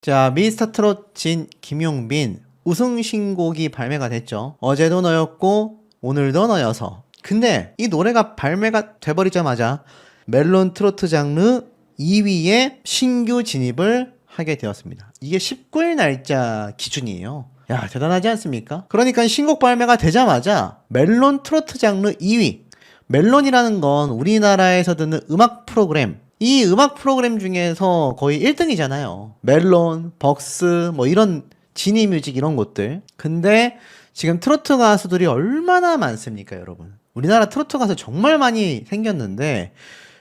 자, 미스터 트롯 진 김용빈 우승 신곡이 발매가 됐죠. 어제도 너였고 오늘도 너여서. 근데 이 노래가 발매가 돼버리자마자 멜론 트로트 장르 2위에 신규 진입을 하게 되었습니다. 이게 19일 날짜 기준이에요. 야, 대단하지 않습니까? 그러니까 신곡 발매가 되자마자 멜론 트로트 장르 2위. 멜론이라는 건 우리나라에서 듣는 음악 프로그램, 이 음악 프로그램 중에서 거의 1등이잖아요. 멜론, 벅스, 뭐 이런 지니뮤직 이런 곳들. 근데 지금 트로트 가수들이 얼마나 많습니까, 여러분? 우리나라 트로트 가수 정말 많이 생겼는데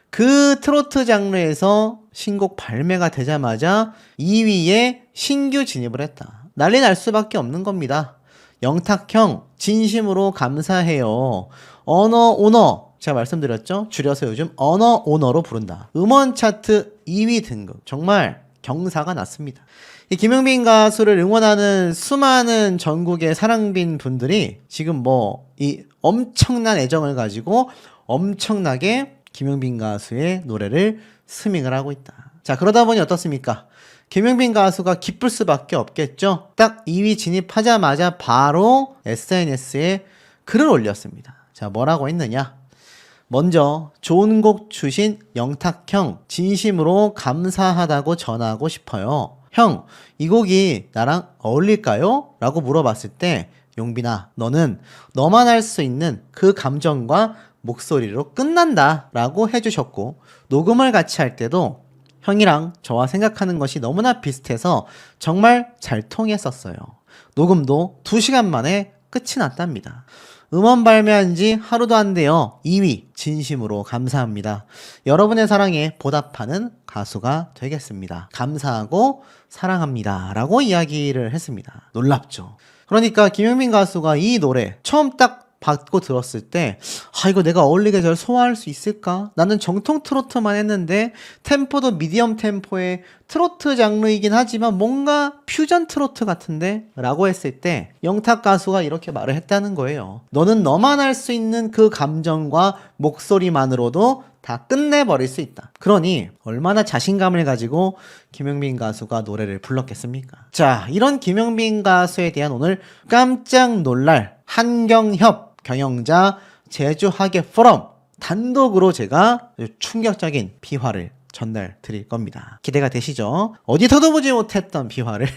그 트로트 장르에서 신곡 발매가 되자마자 2위에 신규 진입을 했다. 난리 날 수밖에 없는 겁니다. 영탁형 진심으로 감사해요. 언어 오너 제가 말씀드렸죠? 줄여서 요즘 언어 오너로 부른다. 음원 차트 2위 등급. 정말 경사가 났습니다. 이 김용빈 가수를 응원하는 수많은 전국의 사랑빈 분들이 지금 뭐 이 엄청난 애정을 가지고 엄청나게 김용빈 가수의 노래를 스밍을 하고 있다. 자, 그러다 보니 어떻습니까? 김용빈 가수가 기쁠 수밖에 없겠죠? 딱 2위 진입하자마자 바로 SNS에 글을 올렸습니다. 자, 뭐라고 했느냐? 먼저 좋은 곡 주신 영탁형 진심으로 감사하다고 전하고 싶어요. 형, 이 곡이 나랑 어울릴까요? 라고 물어봤을 때 용빈아, 너는 너만 알 수 있는 그 감정과 목소리로 끝난다 라고 해주셨고, 녹음을 같이 할 때도 형이랑 저와 생각하는 것이 너무나 비슷해서 정말 잘 통했었어요. 녹음도 2시간 만에 끝이 났답니다. 음원 발매한 지 하루도 안 돼요. 2위 진심으로 감사합니다. 여러분의 사랑에 보답하는 가수가 되겠습니다. 감사하고 사랑합니다 라고 이야기를 했습니다. 놀랍죠. 그러니까 김용빈 가수가 이 노래 처음 딱 받고 들었을 때 이거 내가 어울리게 잘 소화할 수 있을까? 나는 정통 트로트만 했는데 템포도 미디엄 템포의 트로트 장르이긴 하지만 뭔가 퓨전 트로트 같은데? 라고 했을 때 영탁 가수가 이렇게 말을 했다는 거예요. 너는 너만 알 수 있는 그 감정과 목소리만으로도 다 끝내버릴 수 있다. 그러니 얼마나 자신감을 가지고 김용빈 가수가 노래를 불렀겠습니까? 자, 이런 김용빈 가수에 대한 오늘 깜짝 놀랄 한경협 경영자 제주하계 포럼 단독으로 제가 충격적인 비화를 전달 드릴 겁니다. 기대가 되시죠? 어디서도 보지 못했던 비화를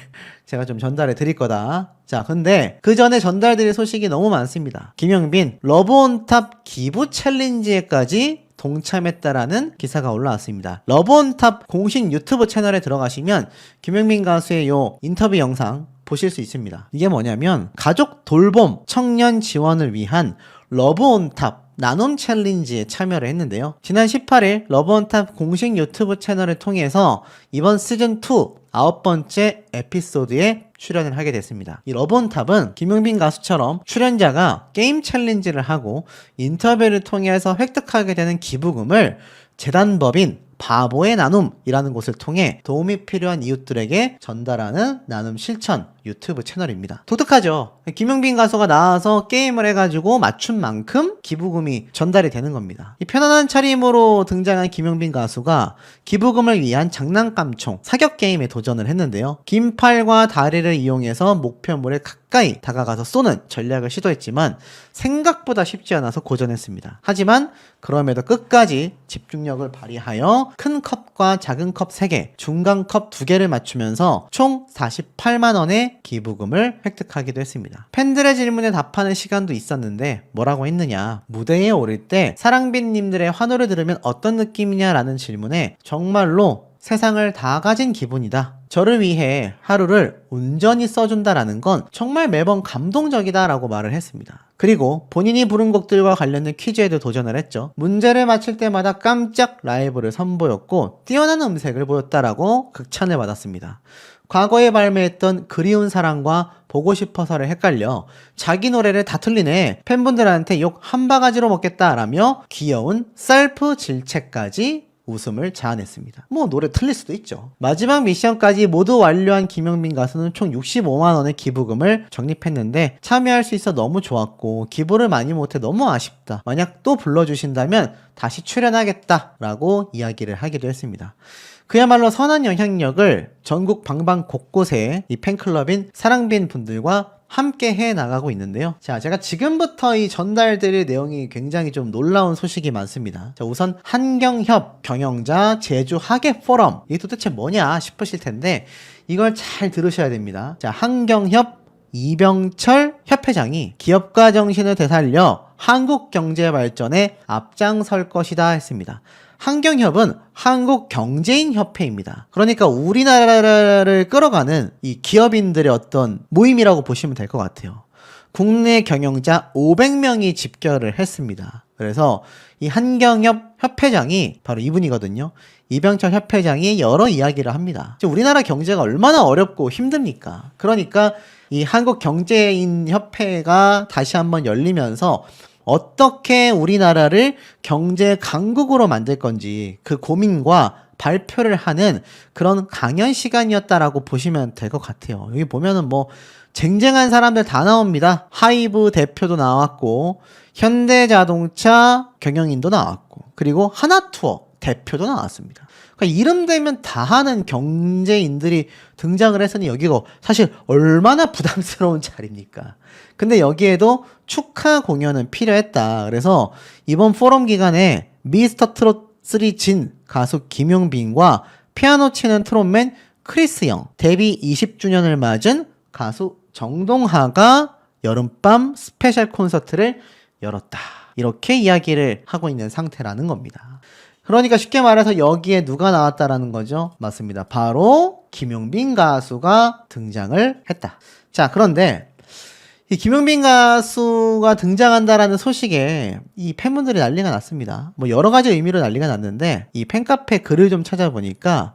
제가 좀 전달해 드릴 거다. 자, 근데 그 전에 전달 드릴 소식이 너무 많습니다. 김용빈 러브온탑 기부 챌린지에까지 동참했다라는 기사가 올라왔습니다. 러브온탑 공식 유튜브 채널에 들어가시면 김용빈 가수의 요 인터뷰 영상 보실 수 있습니다. 이게 뭐냐면 가족 돌봄 청년 지원을 위한 러브온탑 나눔 챌린지에 참여를 했는데요. 지난 18일 러브온탑 공식 유튜브 채널을 통해서 이번 시즌2 9번째 에피소드에 출연을 하게 됐습니다. 이 러브온탑은 김용빈 가수처럼 출연자가 게임 챌린지를 하고 인터뷰를 통해서 획득하게 되는 기부금을 재단법인 바보의 나눔이라는 곳을 통해 도움이 필요한 이웃들에게 전달하는 나눔 실천 유튜브 채널입니다. 독특하죠? 김용빈 가수가 나와서 게임을 해가지고 맞춘 만큼 기부금이 전달이 되는 겁니다. 이 편안한 차림으로 등장한 김용빈 가수가 기부금을 위한 장난감총 사격 게임에 도전을 했는데요. 긴 팔과 다리를 이용해서 목표물에 가까이 다가가서 쏘는 전략을 시도했지만 생각보다 쉽지 않아서 고전했습니다. 하지만 그럼에도 끝까지 집중력을 발휘하여 큰 컵과 작은 컵 3개, 중간 컵 2개를 맞추면서 총 48만원의 기부금을 획득하기도 했습니다. 팬들의 질문에 답하는 시간도 있었는데 뭐라고 했느냐, 무대에 오를 때 사랑빈님들의 환호를 들으면 어떤 느낌이냐라는 질문에 정말로 세상을 다 가진 기분이다. 저를 위해 하루를 온전히 써준다라는 건 정말 매번 감동적이다라고 말을 했습니다. 그리고 본인이 부른 곡들과 관련된 퀴즈에도 도전을 했죠. 문제를 맞힐 때마다 깜짝 라이브를 선보였고 뛰어난 음색을 보였다라고 극찬을 받았습니다. 과거에 발매했던 그리운 사랑과 보고 싶어서를 헷갈려 자기 노래를 다 틀리네, 팬분들한테 욕 한 바가지로 먹겠다라며 귀여운 셀프 질책까지 웃음을 자아냈습니다. 뭐 노래 틀릴 수도 있죠. 마지막 미션까지 모두 완료한 김용빈 가수는 총 65만원의 기부금을 적립했는데 참여할 수 있어 너무 좋았고 기부를 많이 못해 너무 아쉽다. 만약 또 불러주신다면 다시 출연하겠다 라고 이야기를 하기도 했습니다. 그야말로 선한 영향력을 전국 방방 곳곳에 이 팬클럽인 사랑빈 분들과 함께 해 나가고 있는데요. 자, 제가 지금부터 이 전달드릴 내용이 굉장히 좀 놀라운 소식이 많습니다. 자, 우선 한경협 경영자 제주 하계 포럼, 이게 도대체 뭐냐 싶으실 텐데 이걸 잘 들으셔야 됩니다. 자, 한경협 이병철 협회장이 기업가 정신을 되살려 한국 경제 발전에 앞장설 것이다 했습니다. 한경협은 한국경제인협회입니다. 그러니까 우리나라를 끌어가는 이 기업인들의 어떤 모임이라고 보시면 될 것 같아요. 국내 경영자 500명이 집결을 했습니다. 그래서 이 한경협 협회장이 바로 이분이거든요. 이병철 협회장이 여러 이야기를 합니다. 우리나라 경제가 얼마나 어렵고 힘듭니까? 그러니까 이 한국경제인협회가 다시 한번 열리면서 어떻게 우리나라를 경제 강국으로 만들 건지 그 고민과 발표를 하는 그런 강연 시간이었다라고 보시면 될 것 같아요. 여기 보면은 뭐 쟁쟁한 사람들 다 나옵니다. 하이브 대표도 나왔고 현대자동차 경영인도 나왔고 그리고 하나투어 대표도 나왔습니다. 그러니까 이름 대면 다 하는 경제인들이 등장을 했으니 여기가 사실 얼마나 부담스러운 자리입니까? 근데 여기에도 축하 공연은 필요했다. 그래서 이번 포럼 기간에 미스터 트롯 3 진 가수 김용빈과 피아노 치는 트롯맨 크리스 영, 데뷔 20주년을 맞은 가수 정동하가 여름밤 스페셜 콘서트를 열었다. 이렇게 이야기를 하고 있는 상태라는 겁니다. 그러니까 쉽게 말해서 여기에 누가 나왔다라는 거죠? 맞습니다. 바로 김용빈 가수가 등장을 했다. 자, 그런데 이 김용빈 가수가 등장한다라는 소식에 이 팬분들이 난리가 났습니다. 뭐 여러 가지 의미로 난리가 났는데 이 팬카페 글을 좀 찾아보니까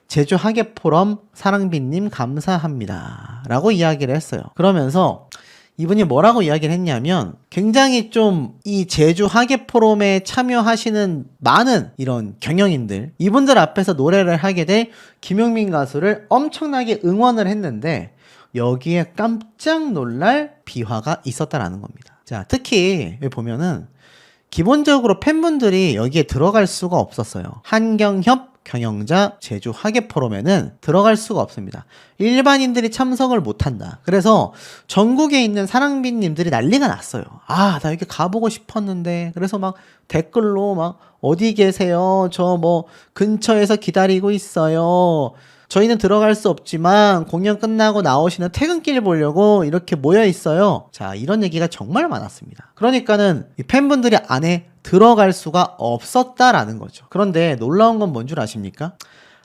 제주 하계 포럼 사랑빈님 감사합니다 라고 이야기를 했어요. 그러면서 이분이 뭐라고 이야기를 했냐면 굉장히 좀 이 제주 하계 포럼에 참여하시는 많은 이런 경영인들, 이분들 앞에서 노래를 하게 될 김용빈 가수를 엄청나게 응원을 했는데 여기에 깜짝 놀랄 비화가 있었다라는 겁니다. 자, 특히 여기 보면은 기본적으로 팬분들이 여기에 들어갈 수가 없었어요. 한경협 경영자 제주 하계 포럼에는 들어갈 수가 없습니다. 일반인들이 참석을 못한다. 그래서 전국에 있는 사랑빈님들이 난리가 났어요. 아, 나 여기 가보고 싶었는데. 그래서 막 댓글로 막 어디 계세요? 저 뭐 근처에서 기다리고 있어요. 저희는 들어갈 수 없지만 공연 끝나고 나오시는 퇴근길 보려고 이렇게 모여 있어요. 자, 이런 얘기가 정말 많았습니다. 그러니까는 이 팬분들이 안에 들어갈 수가 없었다라는 거죠. 그런데 놀라운 건 뭔 줄 아십니까?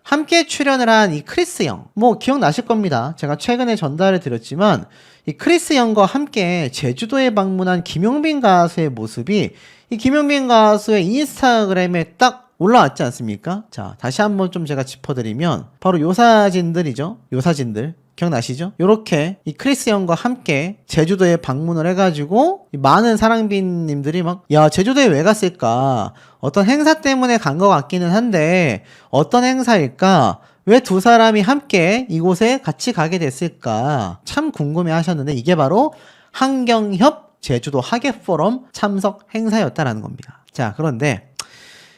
함께 출연을 한 이 크리스 영, 뭐 기억나실 겁니다. 제가 최근에 전달을 드렸지만 이 크리스 영과 함께 제주도에 방문한 김용빈 가수의 모습이 이 김용빈 가수의 인스타그램에 딱 올라왔지 않습니까? 자, 다시 한번 좀 제가 짚어드리면 바로 요 사진들이죠. 요 사진들 기억나시죠? 요렇게 이 크리스 형과 함께 제주도에 방문을 해가지고 많은 사랑빈님들이 막 야, 제주도에 왜 갔을까? 어떤 행사 때문에 간 것 같기는 한데 어떤 행사일까? 왜 두 사람이 함께 이곳에 같이 가게 됐을까? 참 궁금해 하셨는데 이게 바로 한경협 제주도 하계 포럼 참석 행사였다라는 겁니다. 자, 그런데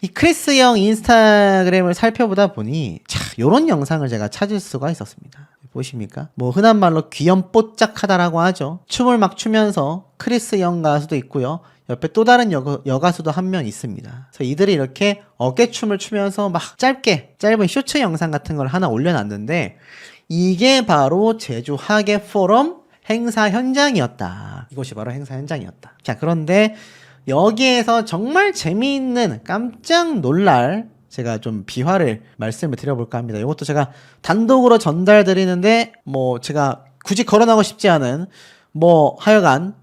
이 크리스 형 인스타그램을 살펴보다 보니 요런 영상을 제가 찾을 수가 있었습니다. 보십니까? 뭐 흔한 말로 귀염뽀짝하다라고 하죠. 춤을 막 추면서 크리스 형 가수도 있고요. 옆에 또 다른 여가수도 한 명 있습니다. 그래서 이들이 이렇게 어깨춤을 추면서 막 짧은 쇼츠 영상 같은 걸 하나 올려놨는데 이게 바로 제주 하계 포럼 행사 현장이었다. 이곳이 바로 행사 현장이었다. 자, 그런데 여기에서 정말 재미있는 깜짝 놀랄 제가 좀 비화를 말씀을 드려볼까 합니다. 이것도 제가 단독으로 전달드리는데 뭐 제가 굳이 거론하고 싶지 않은 뭐 하여간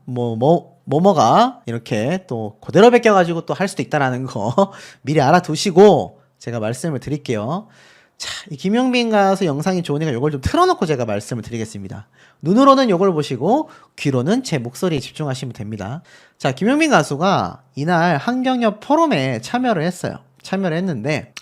뭐가 이렇게 또 그대로 베껴가지고 또 할 수도 있다라는 거 미리 알아두시고 제가 말씀을 드릴게요. 자, 이 김용빈 가수 영상이 좋으니까 이걸 좀 틀어놓고 제가 말씀을 드리겠습니다. 눈으로는 이걸 보시고 귀로는 제 목소리에 집중하시면 됩니다. 자, 김용빈 가수가 이날 한경협 포럼에 참여를 했어요. 참여를 했는데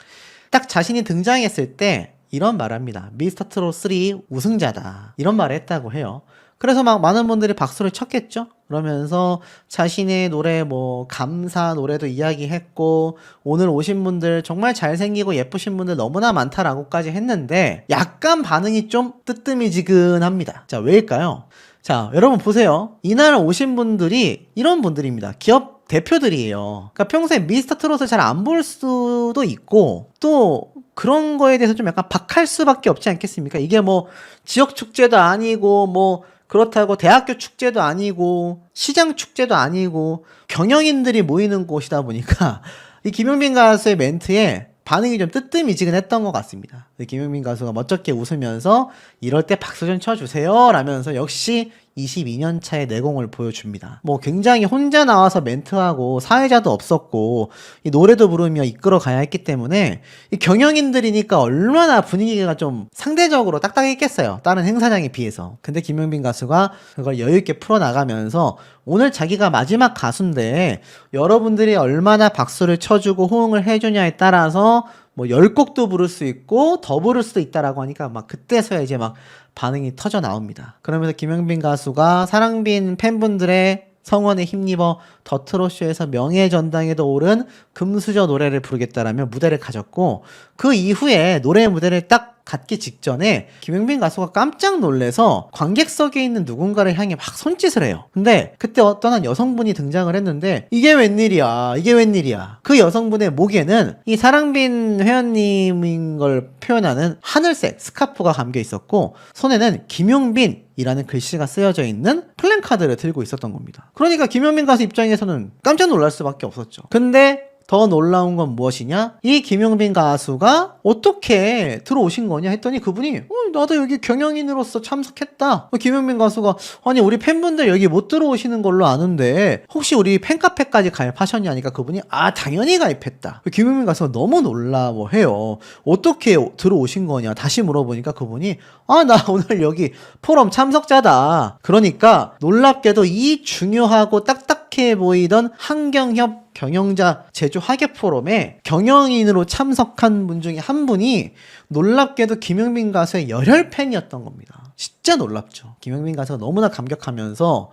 딱 자신이 등장했을 때 이런 말을 합니다. 미스터 트롯 3 우승자다. 이런 말을 했다고 해요. 그래서 막 많은 분들이 박수를 쳤겠죠. 그러면서 자신의 노래 뭐 감사 노래도 이야기했고 오늘 오신 분들 정말 잘생기고 예쁘신 분들 너무나 많다라고까지 했는데 약간 반응이 좀 뜨뜨미지근합니다. 자, 왜일까요? 자, 여러분 보세요. 이날 오신 분들이 이런 분들입니다. 기업 대표들이에요. 그러니까 평소에 미스터 트롯을 잘 안 볼 수도 있고 또 그런 거에 대해서 좀 약간 박할 수밖에 없지 않겠습니까? 이게 뭐 지역 축제도 아니고 뭐 그렇다고 대학교 축제도 아니고 시장 축제도 아니고 경영인들이 모이는 곳이다 보니까 이 김용민 가수의 멘트에 반응이 좀 뜨뜨미지근했던 것 같습니다. 김용민 가수가 멋쩍게 웃으면서 이럴 때 박수 좀 쳐주세요 라면서 역시 22년 차의 내공을 보여줍니다. 뭐 굉장히 혼자 나와서 멘트하고 사회자도 없었고 이 노래도 부르며 이끌어 가야 했기 때문에 이 경영인들이니까 얼마나 분위기가 좀 상대적으로 딱딱했겠어요. 다른 행사장에 비해서. 근데 김용민 가수가 그걸 여유있게 풀어나가면서 오늘 자기가 마지막 가수인데 여러분들이 얼마나 박수를 쳐주고 호응을 해주냐에 따라서 뭐 10곡도 부를 수 있고 더 부를 수도 있다라고 하니까 막 그때서야 이제 막 반응이 터져 나옵니다. 그러면서 김용민 가수가 사랑빈 팬분들의 성원에 힘입어 더 트롯쇼에서 명예전당에도 오른 금수저 노래를 부르겠다라며 무대를 가졌고 그 이후에 노래 무대를 딱 갖기 직전에 김용민 가수가 깜짝 놀래서 관객석에 있는 누군가를 향해 막 손짓을 해요. 근데 그때 어떤 한 여성분이 등장을 했는데 이게 웬일이야 이게 웬일이야. 그 여성분의 목에는 이 사랑빈 회원님인 걸 표현하는 하늘색 스카프가 감겨 있었고 손에는 김용빈 이라는 글씨가 쓰여져 있는 플랜카드를 들고 있었던 겁니다. 그러니까 김용민 가수 입장에서는 깜짝 놀랄 수밖에 없었죠. 근데 더 놀라운 건 무엇이냐? 이 김용빈 가수가 어떻게 들어오신 거냐 했더니 그분이 나도 여기 경영인으로서 참석했다. 김용민 가수가 아니 우리 팬분들 여기 못 들어오시는 걸로 아는데 혹시 우리 팬카페까지 가입하셨냐 하니까 그분이 당연히 가입했다. 김용민 가수가 너무 놀라워해요. 어떻게 들어오신 거냐 다시 물어보니까 그분이 나 오늘 여기 포럼 참석자다. 그러니까 놀랍게도 이 중요하고 딱딱해 보이던 한경협 경영자 제주 화계 포럼에 경영인으로 참석한 분 중에 한 분이 놀랍게도 김용민 가수의 열혈 팬이었던 겁니다. 진짜 놀랍죠. 김용민 가수가 너무나 감격하면서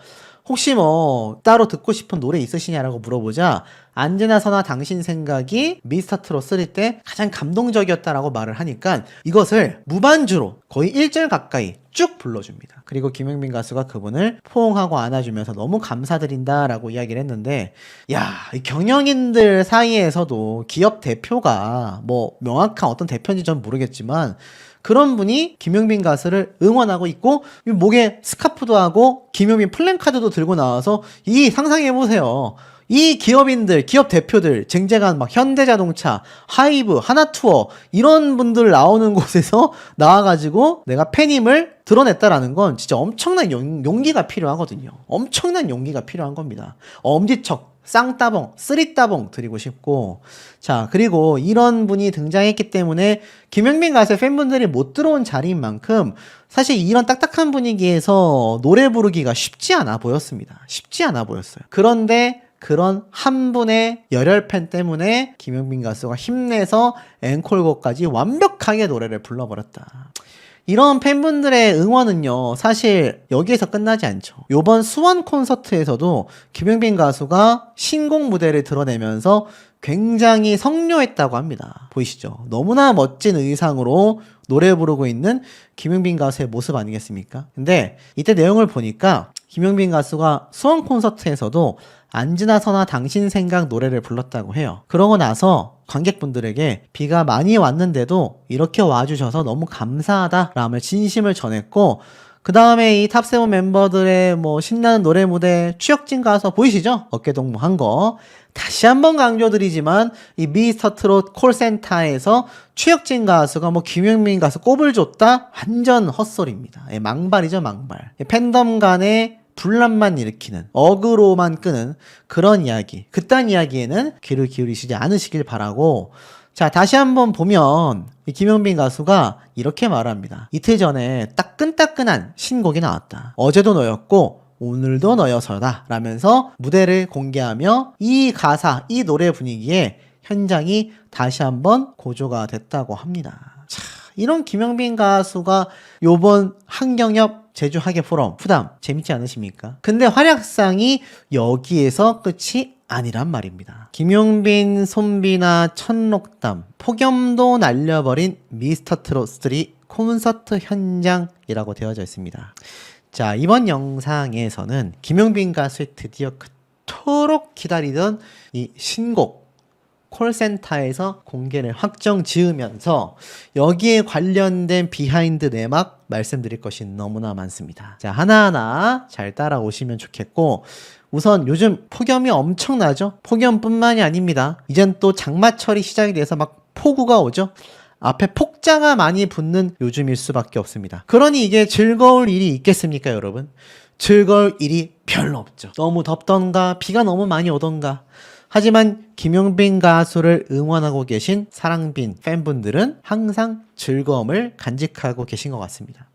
혹시 뭐 따로 듣고 싶은 노래 있으시냐라고 물어보자 언제나 서나 당신 생각이 미스터 트롯 3 때 가장 감동적이었다라고 말을 하니까 이것을 무반주로 거의 1절 가까이 쭉 불러줍니다. 그리고 김용민 가수가 그분을 포옹하고 안아주면서 너무 감사드린다라고 이야기를 했는데 이 경영인들 사이에서도 기업 대표가 뭐 명확한 어떤 대표인지 전 모르겠지만 그런 분이 김용민 가수를 응원하고 있고 목에 스카프도 하고 김용민 플랜카드도 들고 나와서 상상해보세요. 이 기업인들, 기업 대표들, 쟁쟁한 막 현대자동차, 하이브, 하나투어 이런 분들 나오는 곳에서 나와가지고 내가 팬임을 드러냈다라는 건 진짜 엄청난 용기가 필요하거든요. 엄청난 용기가 필요한 겁니다. 엄지척, 쌍따봉, 쓰리따봉 드리고 싶고 자 그리고 이런 분이 등장했기 때문에 김용민 가수의 팬분들이 못 들어온 자리인 만큼 사실 이런 딱딱한 분위기에서 노래 부르기가 쉽지 않아 보였습니다. 쉽지 않아 보였어요. 그런데 그런 한 분의 열혈 팬 때문에 김용민 가수가 힘내서 앵콜곡까지 완벽하게 노래를 불러버렸다. 이런 팬분들의 응원은요 사실 여기에서 끝나지 않죠. 요번 수원 콘서트에서도 김용민 가수가 신곡 무대를 드러내면서 굉장히 성료했다고 합니다. 보이시죠? 너무나 멋진 의상으로 노래 부르고 있는 김용민 가수의 모습 아니겠습니까? 근데 이때 내용을 보니까 김용민 가수가 수원 콘서트에서도 언제나 서나 당신 생각 노래를 불렀다고 해요. 그러고 나서 관객분들에게 비가 많이 왔는데도 이렇게 와주셔서 너무 감사하다 라며 진심을 전했고 그 다음에 이 탑7 멤버들의 뭐 신나는 노래 무대 추혁진 가서 보이시죠? 어깨동무한 거 다시 한번 강조드리지만 이 미스터 트롯 콜센터에서 추혁진 가수가 뭐 김용민 가수 꼽을 줬다? 완전 헛소리입니다. 망발이죠 망발. 팬덤 간의 분란만 일으키는 어그로만 끄는 그런 이야기 그딴 이야기에는 귀를 기울이시지 않으시길 바라고 자 다시 한번 보면 이 김용민 가수가 이렇게 말합니다. 이틀 전에 따끈따끈한 신곡이 나왔다. 어제도 너였고 오늘도 너여서다 라면서 무대를 공개하며 이 가사 이 노래 분위기에 현장이 다시 한번 고조가 됐다고 합니다. 자, 이런 김용민 가수가 요번 한경협 제주 하계 포럼 후담 재밌지 않으십니까? 근데 활약상이 여기에서 끝이 아니란 말입니다. 김용빈, 손비나 천록담, 폭염도 날려버린 미스터 트롯 3 콘서트 현장이라고 되어져 있습니다. 자, 이번 영상에서는 김용빈 가수의 드디어 그토록 기다리던 이 신곡 콜센터에서 공개를 확정 지으면서 여기에 관련된 비하인드 내막 말씀드릴 것이 너무나 많습니다. 자, 하나하나 잘 따라오시면 좋겠고, 우선 요즘 폭염이 엄청나죠? 폭염뿐만이 아닙니다. 이젠 또 장마철이 시작이 돼서 막 폭우가 오죠? 앞에 폭자가 많이 붙는 요즘일 수밖에 없습니다. 그러니 이게 즐거울 일이 있겠습니까, 여러분? 즐거울 일이 별로 없죠. 너무 덥던가 비가 너무 많이 오던가. 하지만 김용빈 가수를 응원하고 계신 사랑빈 팬분들은 항상 즐거움을 간직하고 계신 것 같습니다.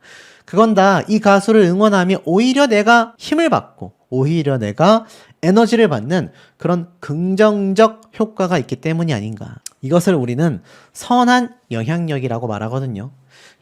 그건 다 이 가수를 응원하며 오히려 내가 힘을 받고 오히려 내가 에너지를 받는 그런 긍정적 효과가 있기 때문이 아닌가. 이것을 우리는 선한 영향력이라고 말하거든요.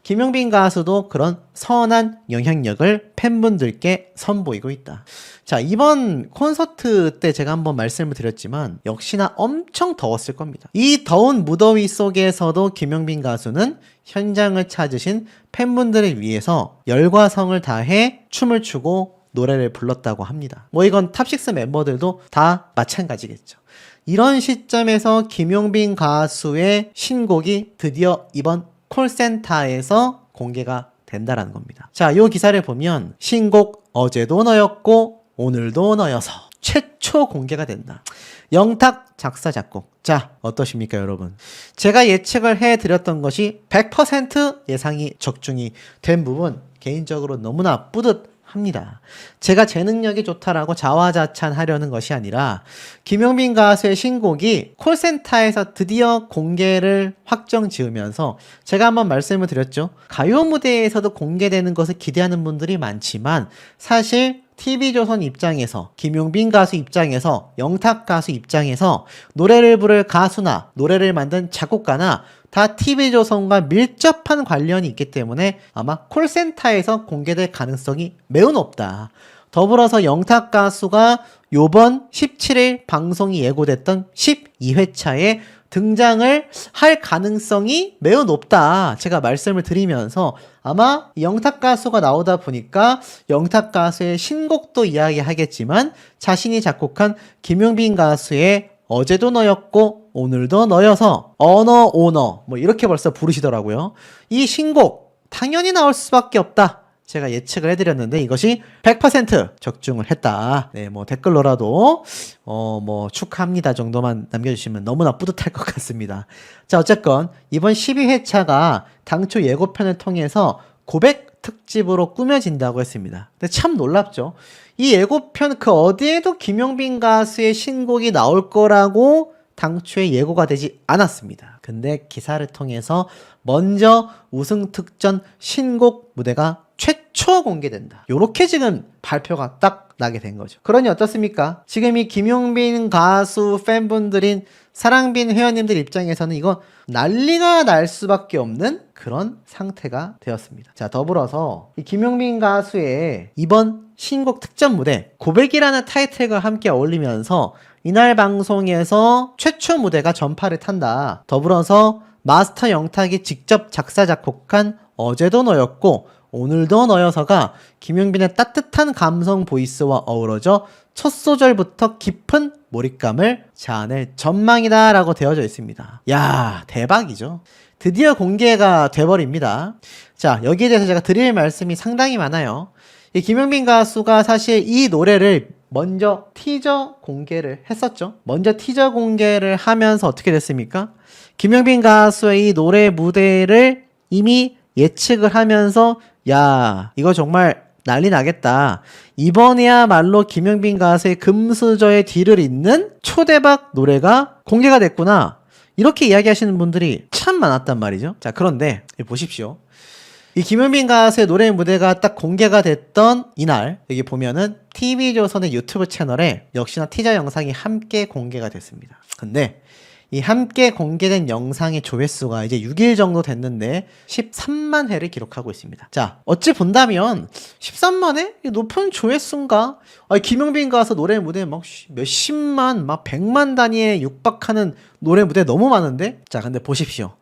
김용빈 가수도 그런 선한 영향력을 팬분들께 선보이고 있다. 자, 이번 콘서트 때 제가 한번 말씀을 드렸지만 역시나 엄청 더웠을 겁니다. 이 더운 무더위 속에서도 김용빈 가수는 현장을 찾으신 팬분들을 위해서 열과 성을 다해 춤을 추고 노래를 불렀다고 합니다. 뭐 이건 탑식스 멤버들도 다 마찬가지겠죠. 이런 시점에서 김용빈 가수의 신곡이 드디어 이번 콜센터에서 공개가 된다라는 겁니다. 자, 이 기사를 보면 신곡 어제도 너였고 오늘도 너여서 최초 공개가 된다. 영탁 작사 작곡. 자, 어떠십니까 여러분? 제가 예측을 해드렸던 것이 100% 예상이 적중이 된 부분 개인적으로 너무나 뿌듯합니다. 제가 제 능력이 좋다라고 자화자찬하려는 것이 아니라 김용빈 가수의 신곡이 콜센터에서 드디어 공개를 확정 지으면서 제가 한번 말씀을 드렸죠. 가요 무대에서도 공개되는 것을 기대하는 분들이 많지만 사실 TV조선 입장에서 김용빈 가수 입장에서 영탁 가수 입장에서 노래를 부를 가수나 노래를 만든 작곡가나 다 TV조선과 밀접한 관련이 있기 때문에 아마 콜센터에서 공개될 가능성이 매우 높다. 더불어서 영탁 가수가 요번 17일 방송이 예고됐던 12회차에 등장을 할 가능성이 매우 높다. 제가 말씀을 드리면서 아마 영탁 가수가 나오다 보니까 영탁 가수의 신곡도 이야기하겠지만 자신이 작곡한 김용빈 가수의 어제도 너였고 오늘도 너여서 언어 오너 뭐 이렇게 벌써 부르시더라고요. 이 신곡 당연히 나올 수밖에 없다. 제가 예측을 해드렸는데 이것이 100% 적중을 했다. 네, 뭐 댓글로라도 뭐 축하합니다 정도만 남겨주시면 너무나 뿌듯할 것 같습니다. 자, 어쨌건 이번 12회차가 당초 예고편을 통해서 고백 특집으로 꾸며진다고 했습니다. 근데 참 놀랍죠. 이 예고편 그 어디에도 김용빈 가수의 신곡이 나올 거라고 당초에 예고가 되지 않았습니다. 근데 기사를 통해서 먼저 우승 특전 신곡 무대가 최초 공개된다. 요렇게 지금 발표가 딱 나게 된 거죠. 그러니 어떻습니까? 지금 이 김용빈 가수 팬분들인 사랑빈 회원님들 입장에서는 이거 난리가 날 수밖에 없는 그런 상태가 되었습니다. 자, 더불어서 이 김용빈 가수의 이번 신곡 특전 무대 고백이라는 타이틀과 함께 어울리면서 이날 방송에서 최초 무대가 전파를 탄다. 더불어서 마스터 영탁이 직접 작사 작곡한 어제도 너였고 오늘도 너여서가 김용빈의 따뜻한 감성 보이스와 어우러져 첫 소절부터 깊은 몰입감을 자아낼 전망이다 라고 되어져 있습니다. 야, 대박이죠. 드디어 공개가 돼버립니다. 자, 여기에 대해서 제가 드릴 말씀이 상당히 많아요. 이 김용빈 가수가 사실 이 노래를 먼저 티저 공개를 했었죠. 먼저 티저 공개를 하면서 어떻게 됐습니까? 김용빈 가수의 이 노래 무대를 이미 예측을 하면서 야, 이거 정말 난리 나겠다. 이번에야말로 김용빈 가수의 금수저의 뒤를 잇는 초대박 노래가 공개가 됐구나. 이렇게 이야기하시는 분들이 참 많았단 말이죠. 자, 그런데 보십시오. 이 김용빈 가수의 노래 무대가 딱 공개가 됐던 이날 여기 보면은 TV조선의 유튜브 채널에 역시나 티저 영상이 함께 공개가 됐습니다. 근데 이 함께 공개된 영상의 조회수가 이제 6일 정도 됐는데 13만 회를 기록하고 있습니다. 자, 어찌 본다면 13만 회? 이게 높은 조회수인가? 아니, 김용빈 가서 노래 무대 막 몇십만, 막 100만 단위에 육박하는 노래 무대 너무 많은데? 자, 근데 보십시오.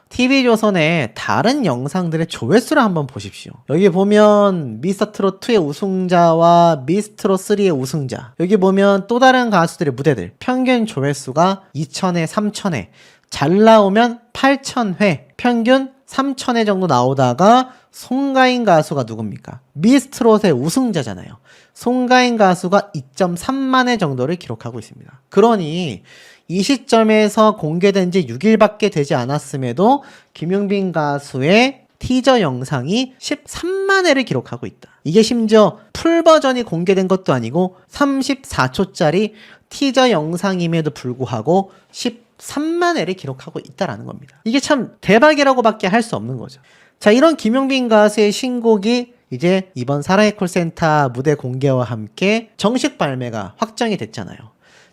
TV조선의 다른 영상들의 조회수를 한번 보십시오. 여기 보면 미스터트롯2의 우승자와 미스트롯3의 우승자, 여기 보면 또 다른 가수들의 무대들 평균 조회수가 2,000회, 3,000회, 잘 나오면 8,000회, 평균 3,000회 정도 나오다가 송가인 가수가 누굽니까? 미스트롯의 우승자잖아요. 송가인 가수가 2.3만 회 정도를 기록하고 있습니다. 그러니 이 시점에서 공개된 지 6일밖에 되지 않았음에도 김용빈 가수의 티저 영상이 13만 회를 기록하고 있다. 이게 심지어 풀 버전이 공개된 것도 아니고 34초짜리 티저 영상임에도 불구하고 13만 회를 기록하고 있다라는 겁니다. 이게 참 대박이라고밖에 할 수 없는 거죠. 자, 이런 김용빈 가수의 신곡이 이제 이번 사랑의 콜센터 무대 공개와 함께 정식 발매가 확정이 됐잖아요.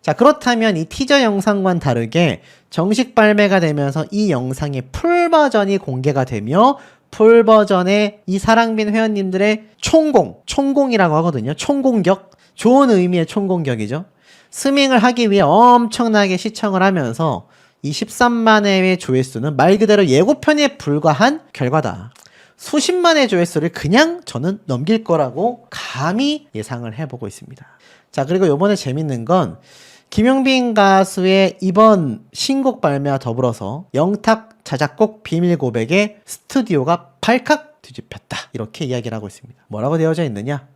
자, 그렇다면 이 티저 영상과는 다르게 정식 발매가 되면서 이 영상의 풀 버전이 공개가 되며 풀 버전의 이 사랑빈 회원님들의 총공이라고 하거든요. 총공격, 좋은 의미의 총공격이죠. 스밍을 하기 위해 엄청나게 시청을 하면서 이 13만 회의 조회수는 말 그대로 예고편에 불과한 결과다. 수십만 회 조회수를 그냥 저는 넘길 거라고 감히 예상을 해보고 있습니다. 자, 그리고 요번에 재밌는 건 김용빈 가수의 이번 신곡 발매와 더불어서 영탁 자작곡 비밀 고백의 스튜디오가 발칵 뒤집혔다, 이렇게 이야기를 하고 있습니다. 뭐라고 되어져 있느냐?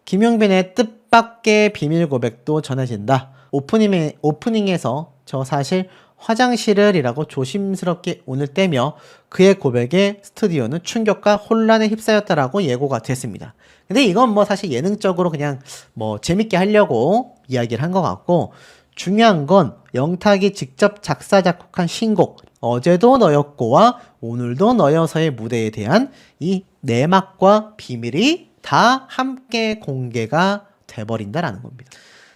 김용빈의 뜻밖의 비밀 고백도 전해진다. 오프닝에서 저 사실 화장실을 이라고 조심스럽게 오늘 떼며 그의 고백에 스튜디오는 충격과 혼란에 휩싸였다라고 예고가 됐습니다. 근데 이건 뭐 사실 예능적으로 그냥 뭐 재밌게 하려고 이야기를 한 것 같고, 중요한 건 영탁이 직접 작사 작곡한 신곡 어제도 너였고와 오늘도 너여서의 무대에 대한 이 내막과 비밀이 다 함께 공개가 돼버린다라는 겁니다.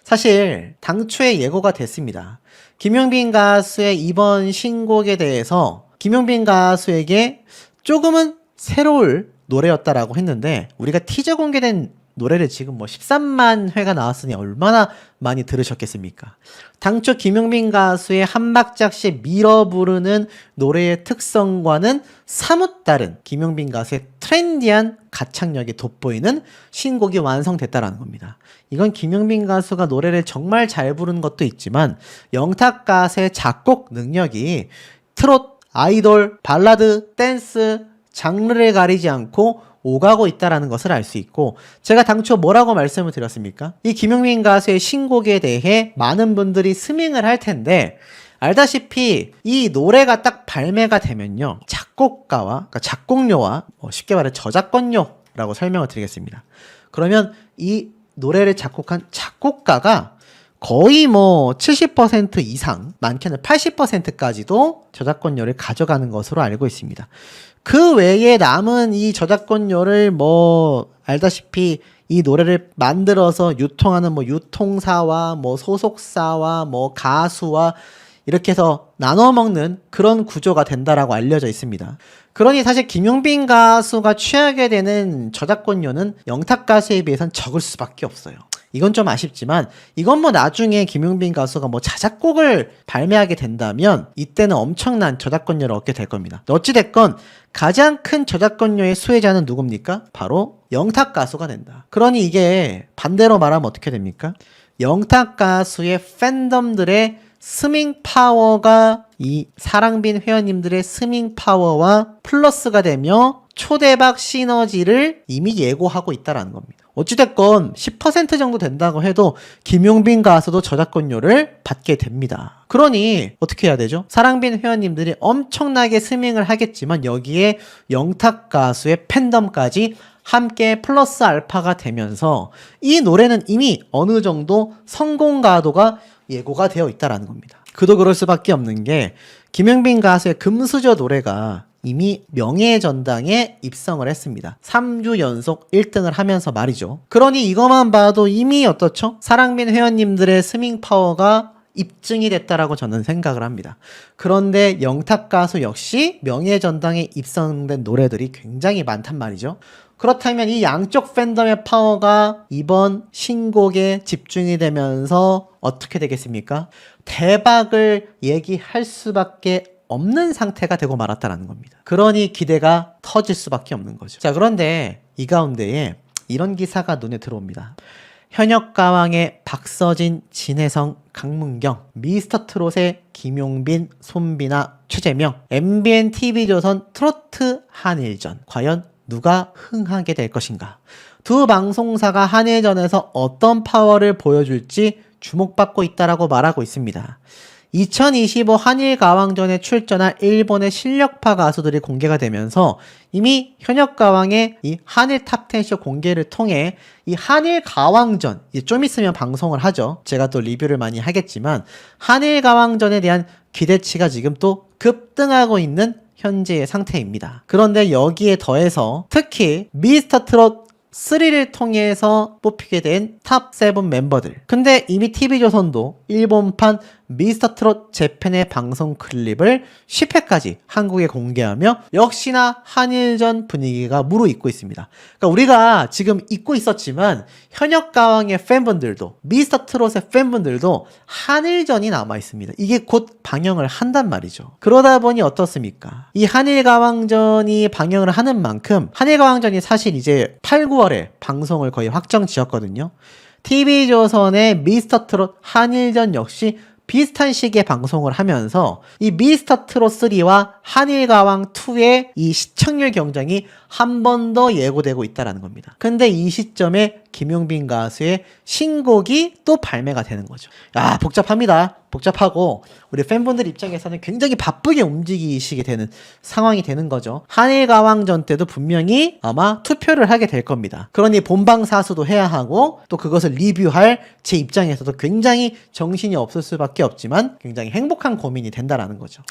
사실 당초에 예고가 됐습니다. 김용빈 가수의 이번 신곡에 대해서 김용빈 가수에게 조금은 새로울 노래였다라고 했는데, 우리가 티저 공개된 노래를 지금 뭐 13만 회가 나왔으니 얼마나 많이 들으셨겠습니까? 당초 김용빈 가수의 한 박자씩 밀어 부르는 노래의 특성과는 사뭇 다른 김용빈 가수의 트렌디한 가창력이 돋보이는 신곡이 완성됐다라는 겁니다. 이건 김용빈 가수가 노래를 정말 잘 부르는 것도 있지만 영탁 가수의 작곡 능력이 트롯, 아이돌, 발라드, 댄스 장르를 가리지 않고 오가고 있다라는 것을 알 수 있고, 제가 당초 뭐라고 말씀을 드렸습니까? 이 김용빈 가수의 신곡에 대해 많은 분들이 스밍을 할 텐데, 알다시피 이 노래가 딱 발매가 되면요, 작곡가와, 그러니까 작곡료와 쉽게 말해 저작권료라고 설명을 드리겠습니다. 그러면 이 노래를 작곡한 작곡가가 거의 뭐 70% 이상, 많게는 80%까지도 저작권료를 가져가는 것으로 알고 있습니다. 그 외에 남은 이 저작권료를 뭐 알다시피 이 노래를 만들어서 유통하는 뭐 유통사와 뭐 소속사와 뭐 가수와 이렇게 해서 나눠 먹는 그런 구조가 된다라고 알려져 있습니다. 그러니 사실 김용빈 가수가 취하게 되는 저작권료는 영탁 가수에 비해서는 적을 수밖에 없어요. 이건 좀 아쉽지만 이건 뭐 나중에 김용빈 가수가 뭐 자작곡을 발매하게 된다면 이때는 엄청난 저작권료를 얻게 될 겁니다. 어찌됐건 가장 큰 저작권료의 수혜자는 누굽니까? 바로 영탁 가수가 된다. 그러니 이게 반대로 말하면 어떻게 됩니까? 영탁 가수의 팬덤들의 스밍 파워가 이 사랑빈 회원님들의 스밍 파워와 플러스가 되며 초대박 시너지를 이미 예고하고 있다는 겁니다. 어찌됐건 10% 정도 된다고 해도 김용빈 가수도 저작권료를 받게 됩니다. 그러니 어떻게 해야 되죠? 사랑빈 회원님들이 엄청나게 스밍을 하겠지만 여기에 영탁 가수의 팬덤까지 함께 플러스 알파가 되면서 이 노래는 이미 어느 정도 성공 가도가 예고가 되어 있다는 겁니다. 그도 그럴 수밖에 없는 게 김용빈 가수의 금수저 노래가 이미 명예의 전당에 입성을 했습니다. 3주 연속 1등을 하면서 말이죠. 그러니 이것만 봐도 이미 어떻죠? 사랑빈 회원님들의 스밍 파워가 입증이 됐다라고 저는 생각을 합니다. 그런데 영탁 가수 역시 명예전당에 입성된 노래들이 굉장히 많단 말이죠. 그렇다면 이 양쪽 팬덤의 파워가 이번 신곡에 집중이 되면서 어떻게 되겠습니까? 대박을 얘기할 수밖에 없는 상태가 되고 말았다라는 겁니다. 그러니 기대가 터질 수밖에 없는 거죠. 자, 그런데 이 가운데에 이런 기사가 눈에 들어옵니다. 현역가왕의 박서진, 진혜성, 강문경, 미스터트롯의 김용빈, 손비나, 최재명, MBN TV조선 트로트 한일전. 과연 누가 흥하게 될 것인가? 두 방송사가 한일전에서 어떤 파워를 보여줄지 주목받고 있다라고 말하고 있습니다. 2025 한일가왕전에 출전할 일본의 실력파 가수들이 공개가 되면서 이미 현역가왕의 이 한일 탑10쇼 공개를 통해 이 한일가왕전, 좀 있으면 방송을 하죠. 제가 또 리뷰를 많이 하겠지만 한일가왕전에 대한 기대치가 지금 또 급등하고 있는 현재의 상태입니다. 그런데 여기에 더해서 특히 미스터트롯 3를 통해서 뽑히게 된 탑 7 멤버들. 근데 이미 TV조선도 일본판 미스터트롯 재팬의 방송 클립을 10회까지 한국에 공개하며 역시나 한일전 분위기가 무르익고 있습니다. 그러니까 우리가 지금 잊고 있었지만 현역가왕의 팬분들도 미스터트롯의 팬분들도 한일전이 남아 있습니다. 이게 곧 방영을 한단 말이죠. 그러다 보니 어떻습니까? 이 한일가왕전이 방영을 하는 만큼 한일가왕전이 사실 이제 8, 9월에 방송을 거의 확정 지었거든요. TV조선의 미스터트롯 한일전 역시 비슷한 시기에 방송을 하면서 이 미스터트롯 3와 한일가왕 2의 이 시청률 경쟁이 한 번 더 예고되고 있다는 겁니다. 근데 이 시점에 김용빈 가수의 신곡이 또 발매가 되는 거죠. 야, 복잡합니다. 복잡하고 우리 팬분들 입장에서는 굉장히 바쁘게 움직이시게 되는 상황이 되는 거죠. 한일가왕전 때도 분명히 아마 투표를 하게 될 겁니다. 그러니 본방사수도 해야 하고 또 그것을 리뷰할 제 입장에서도 굉장히 정신이 없을 수밖에 없지만 굉장히 행복한 고민이 된다라는 거죠.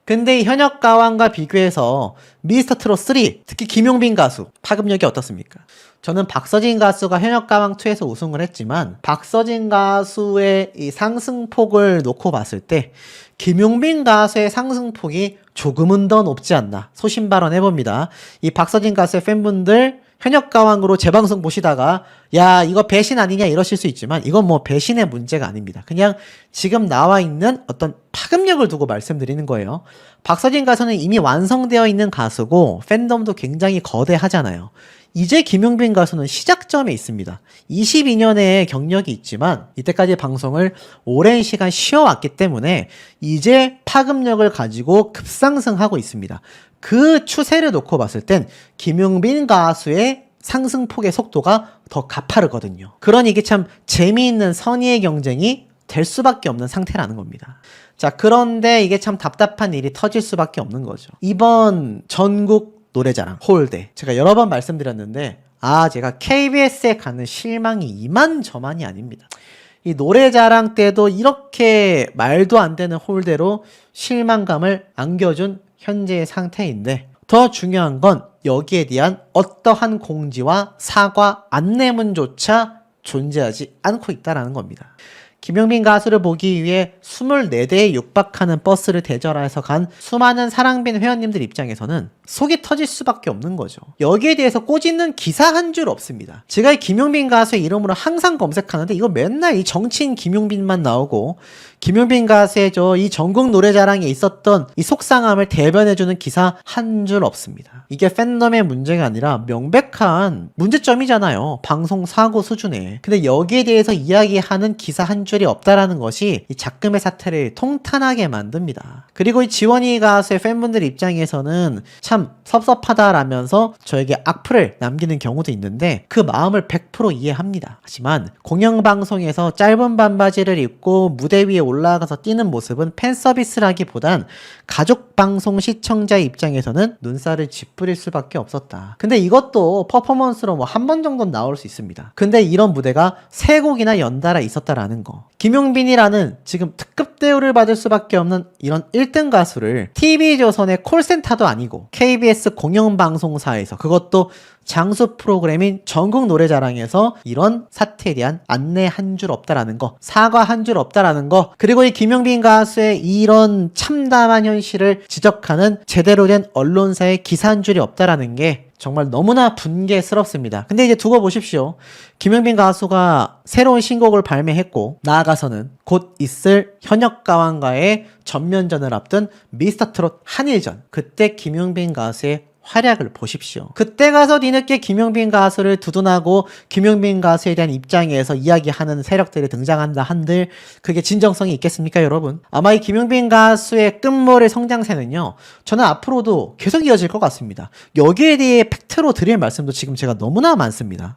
근데 이 현역가왕과 비교해서 미스터트롯 3, 특히 김용빈 가수 파급력이 어떻습니까? 저는 박서진 가수가 현역가왕 2에서 우승을 했지만 박서진 가수의 이 상승폭을 놓고 봤을 때 김용빈 가수의 상승폭이 조금은 더 높지 않나 소신 발언해봅니다. 이 박서진 가수의 팬분들 현역가왕으로 재방송 보시다가 야 이거 배신 아니냐 이러실 수 있지만 이건 뭐 배신의 문제가 아닙니다. 그냥 지금 나와 있는 어떤 파급력을 두고 말씀드리는 거예요. 박서진 가수는 이미 완성되어 있는 가수고 팬덤도 굉장히 거대하잖아요. 이제 김용빈 가수는 시작점에 있습니다. 22년의 경력이 있지만 이때까지 방송을 오랜 시간 쉬어왔기 때문에 이제 파급력을 가지고 급상승하고 있습니다. 그 추세를 놓고 봤을 땐 김용빈 가수의 상승폭의 속도가 더 가파르거든요. 그러니 이게 참 재미있는 선의의 경쟁이 될 수밖에 없는 상태라는 겁니다. 자, 그런데 이게 참 답답한 일이 터질 수밖에 없는 거죠. 이번 전국 노래자랑 홀대 제가 여러 번 말씀드렸는데 제가 KBS에 가는 실망이 이만저만이 아닙니다. 이 노래자랑 때도 이렇게 말도 안 되는 홀대로 실망감을 안겨준 현재의 상태인데 더 중요한 건 여기에 대한 어떠한 공지와 사과 안내문조차 존재하지 않고 있다는 겁니다. 김용빈 가수를 보기 위해 24대에 육박하는 버스를 대절해서 간 수많은 사랑빈 회원님들 입장에서는 속이 터질 수밖에 없는 거죠. 여기에 대해서 꼬집는 기사 한 줄 없습니다. 제가 이 김용빈 가수의 이름으로 항상 검색하는데 이거 맨날 이 정치인 김용빈만 나오고 김용빈 가수의 이 전국 노래자랑에 있었던 이 속상함을 대변해주는 기사 한 줄 없습니다. 이게 팬덤의 문제가 아니라 명백한 문제점이잖아요. 방송 사고 수준에. 근데 여기에 대해서 이야기하는 기사 한 줄이 없다라는 것이 이 작금의 사태를 통탄하게 만듭니다. 그리고 이 지원이 가수의 팬분들 입장에서는 참 섭섭하다라면서 저에게 악플을 남기는 경우도 있는데 그 마음을 100% 이해합니다. 하지만 공영방송에서 짧은 반바지를 입고 무대 위에 올라가서 뛰는 모습은 팬서비스라기보단 가족방송 시청자 입장에서는 눈살을 찌푸릴 수밖에 없었다. 근데 이것도 퍼포먼스로 뭐 한 번 정도는 나올 수 있습니다. 근데 이런 무대가 3곡이나 연달아 있었다라는 거. 김용빈이라는 지금 특급 대우를 받을 수밖에 없는 이런 1등 가수를 TV조선의 콜센터도 아니고 KBS 공영방송사에서 그것도 장수 프로그램인 전국 노래자랑에서 이런 사태에 대한 안내 한 줄 없다라는 거, 사과 한 줄 없다라는 거, 그리고 이 김용빈 가수의 이런 참담한 현실을 지적하는 제대로 된 언론사의 기사 한 줄이 없다라는 게 정말 너무나 분개스럽습니다. 근데 이제 두고 보십시오. 김용빈 가수가 새로운 신곡을 발매했고 나아가서는 곧 있을 현역가왕과의 전면전을 앞둔 미스터트롯 한일전, 그때 김용빈 가수의 활약을 보십시오. 그때 가서 뒤늦게 김용빈 가수를 두둔하고 김용빈 가수에 대한 입장에서 이야기하는 세력들이 등장한다 한들 그게 진정성이 있겠습니까, 여러분? 아마 이 김용빈 가수의 끝물의 성장세는요, 저는 앞으로도 계속 이어질 것 같습니다. 여기에 대해 팩트로 드릴 말씀도 지금 제가 너무나 많습니다.